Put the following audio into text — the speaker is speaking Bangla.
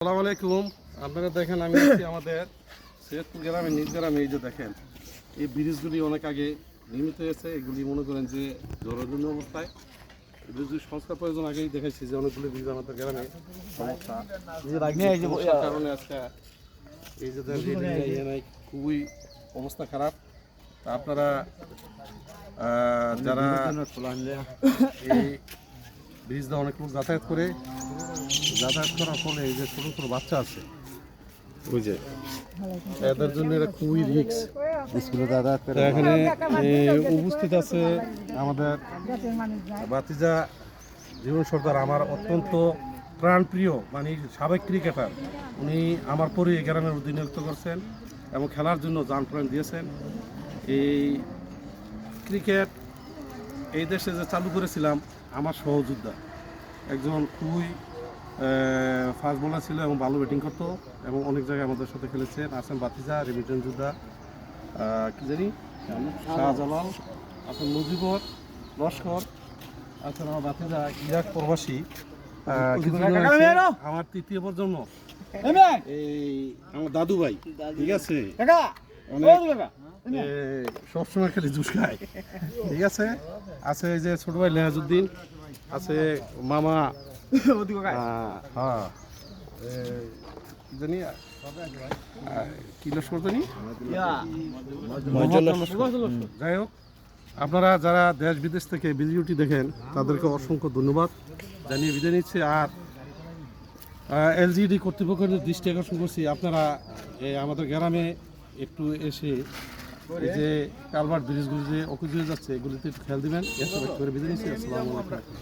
আসসালামু আলাইকুম। আপনারা দেখেন আমি আছি আমাদের সৈয়দপুর গ্রামে নিজ গ্রামে। এই যে দেখেন এই ব্রিজগুলি অনেক আগে নির্মিত হয়েছে। এগুলি মনে করেন যে জরাজীর্ণ অবস্থায়। ব্রিজগুলি সংস্কার প্রয়োজন আগেই দেখাইছি যে অনেকগুলি ব্রিজ আমাদের গ্রামে সমস্যা সমস্যার কারণে আজকে এই যে খুবই অবস্থা খারাপ। তা আপনারা যারা এই ব্রিজটা অনেক লোক যাতায়াত করার ফলে এই যে ছোট ছোট বাচ্চা আছে ওই যে এদের জন্য এটা খুবই রিস্ক। এখানে উপস্থিত আছে আমাদের ভাতিজা জীবন সর্দার, আমার অত্যন্ত প্রাণপ্রিয় মানে সাবেক ক্রিকেটার। উনি আমার পরে এই গ্রামের অধিনায়কত্ব করছেন এবং খেলার জন্য যান প্রাণ দিয়েছেন। এই ক্রিকেট এই দেশে যে চালু করেছিলাম আমার সহযোদ্ধা একজন খুবই ফাস্ট বোলার ছিল এবং ভালো ব্যাটিং করতো এবং অনেক জায়গায় আমাদের সাথে খেলেছেন। আছেন ভাতিজা রেমিটেন্স যোদ্ধা কি জানি শাহজালাল, আছেন মুজিবর লস্কর, আছেন আমার ভাতিজা ইরাক প্রবাসী। আমার তৃতীয় প্রজন্ম এই আমার দাদু ভাই, ঠিক আছে, সবসময় খালি জুস খায়, ঠিক আছে। আছে এই যে ছোট ভাই লেহাজুদ্দিন, আছে মামা হ্যাঁ জানি কি লস্কর জানি, যাই হোক আপনারা যারা দেশ বিদেশ থেকে ভিডিওটি দেখেন তাদেরকে অসংখ্য ধন্যবাদ জানিয়ে বিদায় নিচ্ছি। আর এলজিডি কর্তৃপক্ষের দৃষ্টি আকর্ষণ করছি, আপনারা আমাদের গ্রামে একটু এসে এই যে কালভার্ট ব্রিজগুলি যে অকুজ হয়ে যাচ্ছে এগুলিতে একটু খেয়াল দিবেন। এসব করে বিদায় নিচ্ছি। আসসালামু আলাইকুম।